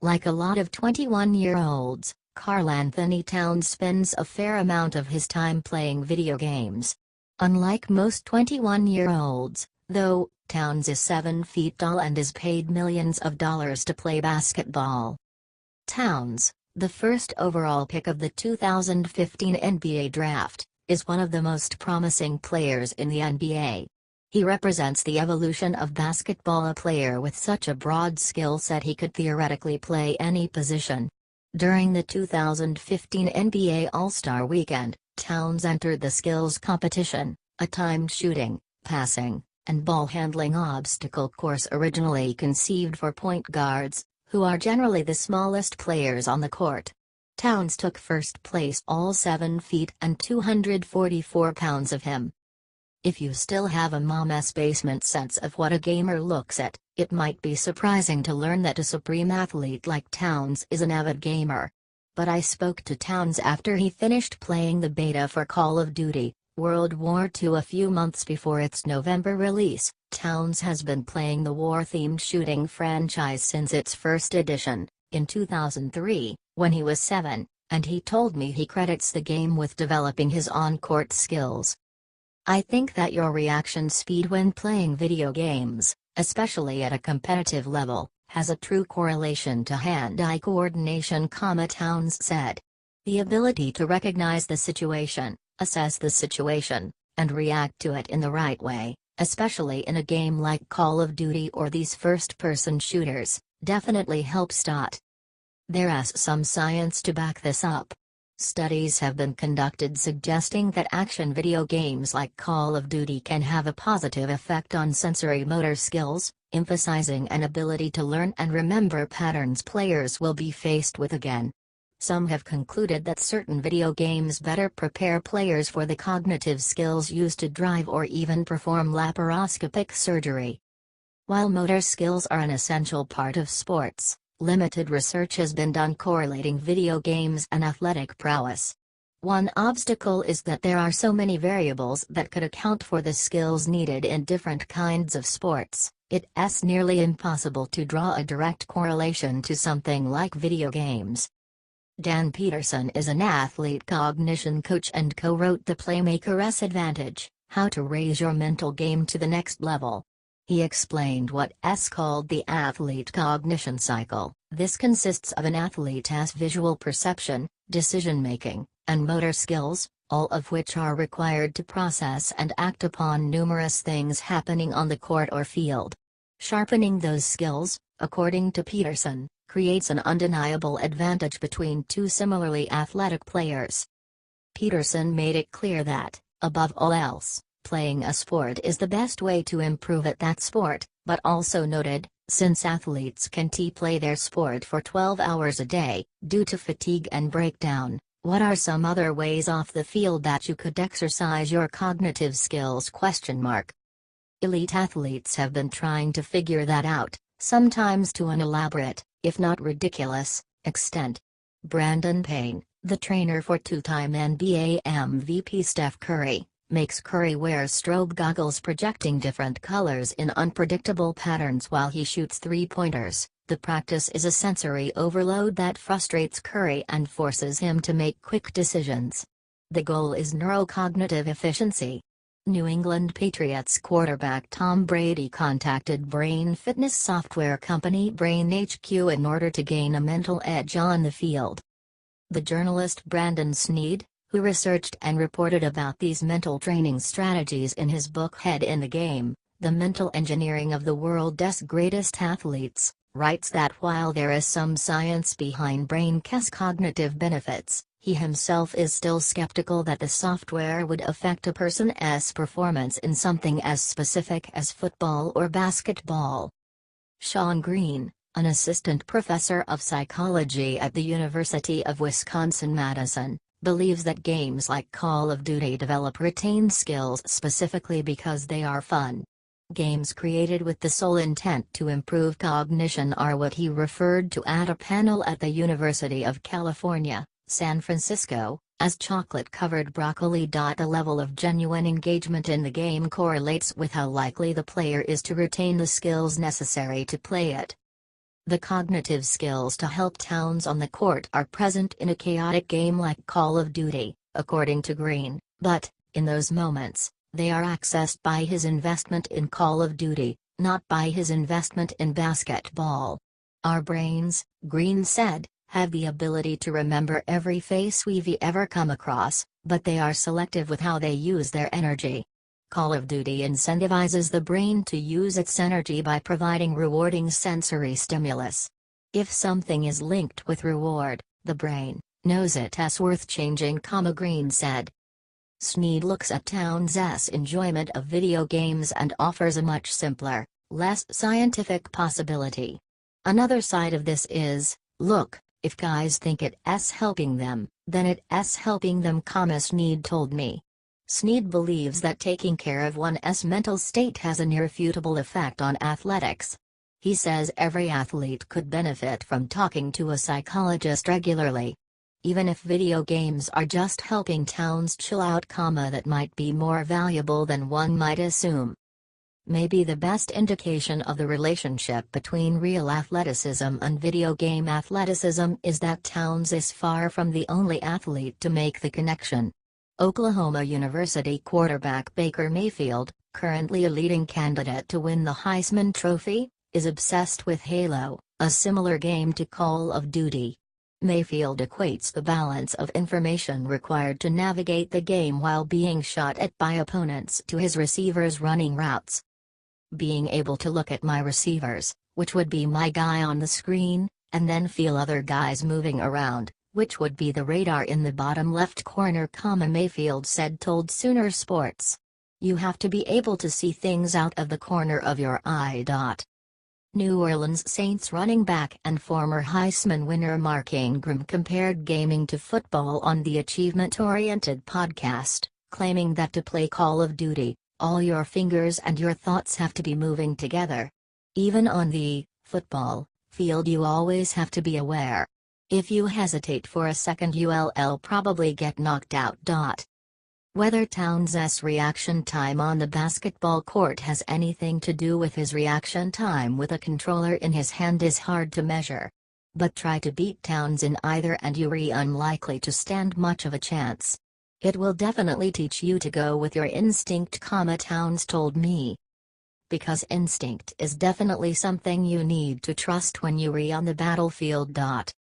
Like a lot of 21-year-olds, Karl-Anthony Towns spends a fair amount of his time playing video games. Unlike most 21-year-olds, though, Towns is 7 feet tall and is paid millions of dollars to play basketball. Towns, the first overall pick of the 2015 NBA draft, is one of the most promising players in the NBA. He represents the evolution of basketball, a player with such a broad skill set he could theoretically play any position. During the 2015 NBA All-Star Weekend, Towns entered the skills competition, a timed shooting, passing, and ball handling obstacle course originally conceived for point guards, who are generally the smallest players on the court. Towns took first place, all 7 feet and 244 pounds of him. If you still have a mom's basement sense of what a gamer looks at, it might be surprising to learn that a supreme athlete like Towns is an avid gamer. But I spoke to Towns after he finished playing the beta for Call of Duty World War II a few months before its November release. Towns has been playing the war-themed shooting franchise since its first edition, in 2003, when he was 7, and he told me he credits the game with developing his on-court skills. I think that your reaction speed when playing video games, especially at a competitive level, has a true correlation to hand-eye coordination, Towns said. The ability to recognize the situation, assess the situation, and react to it in the right way, especially in a game like Call of Duty or these first-person shooters, definitely helps. There's some science to back this up. Studies have been conducted suggesting that action video games like Call of Duty can have a positive effect on sensory motor skills, emphasizing an ability to learn and remember patterns players will be faced with again. Some have concluded that certain video games better prepare players for the cognitive skills used to drive or even perform laparoscopic surgery. While motor skills are an essential part of sports, limited research has been done correlating video games and athletic prowess. One obstacle is that there are so many variables that could account for the skills needed in different kinds of sports. It's nearly impossible to draw a direct correlation to something like video games. Dan Peterson is an athlete cognition coach and co-wrote The Playmaker's Advantage: How to Raise Your Mental Game to the Next Level. He explained what's called the athlete cognition cycle. This consists of an athlete's visual perception, decision-making, and motor skills, all of which are required to process and act upon numerous things happening on the court or field. Sharpening those skills, according to Peterson, creates an undeniable advantage between two similarly athletic players. Peterson made it clear that, above all else, playing a sport is the best way to improve at that sport, but also noted, since athletes can play their sport for 12 hours a day, due to fatigue and breakdown, what are some other ways off the field that you could exercise your cognitive skills? Elite athletes have been trying to figure that out, sometimes to an elaborate, if not ridiculous, extent. Brandon Payne, the trainer for two-time NBA MVP Steph Curry, makes Curry wear strobe goggles projecting different colors in unpredictable patterns while he shoots three-pointers. The practice is a sensory overload that frustrates Curry and forces him to make quick decisions. The goal is neurocognitive efficiency. New England Patriots quarterback Tom Brady contacted brain fitness software company Brain HQ in order to gain a mental edge on the field. The journalist Brandon Sneed, who researched and reported about these mental training strategies in his book Head in the Game, The Mental Engineering of the World's Greatest Athletes, writes that while there is some science behind brain's cognitive benefits, he himself is still skeptical that the software would affect a person's performance in something as specific as football or basketball. Sean Green, an assistant professor of psychology at the University of Wisconsin-Madison, believes that games like Call of Duty develop retained skills specifically because they are fun. Games created with the sole intent to improve cognition are what he referred to at a panel at the University of California, San Francisco, as chocolate-covered broccoli. The level of genuine engagement in the game correlates with how likely the player is to retain the skills necessary to play it. The cognitive skills to help Towns on the court are present in a chaotic game like Call of Duty, according to Green, but, in those moments, they are accessed by his investment in Call of Duty, not by his investment in basketball. Our brains, Green said, have the ability to remember every face we've ever come across, but they are selective with how they use their energy. Call of Duty incentivizes the brain to use its energy by providing rewarding sensory stimulus. If something is linked with reward, the brain knows it as worth changing, Green said. Snead looks at Towns' enjoyment of video games and offers a much simpler, less scientific possibility. Another side of this is, look, if guys think it's helping them, then it's helping them, Snead told me. Snead believes that taking care of one's mental state has an irrefutable effect on athletics. He says every athlete could benefit from talking to a psychologist regularly. Even if video games are just helping Towns chill out, that might be more valuable than one might assume. Maybe the best indication of the relationship between real athleticism and video game athleticism is that Towns is far from the only athlete to make the connection. Oklahoma University quarterback Baker Mayfield, currently a leading candidate to win the Heisman Trophy, is obsessed with Halo, a similar game to Call of Duty. Mayfield equates the balance of information required to navigate the game while being shot at by opponents to his receivers running routes. Being able to look at my receivers, which would be my guy on the screen, and then feel other guys moving around, which would be the radar in the bottom left corner, Mayfield said, told Sooner Sports. You have to be able to see things out of the corner of your eye. New Orleans Saints running back and former Heisman winner Mark Ingram compared gaming to football on the achievement-oriented podcast, claiming that to play Call of Duty, all your fingers and your thoughts have to be moving together. Even on the football field, you always have to be aware. If you hesitate for a second, you'll probably get knocked out. Whether Towns' reaction time on the basketball court has anything to do with his reaction time with a controller in his hand is hard to measure. But try to beat Towns in either and you're unlikely to stand much of a chance. It will definitely teach you to go with your instinct, Towns told me. Because instinct is definitely something you need to trust when you're on the battlefield.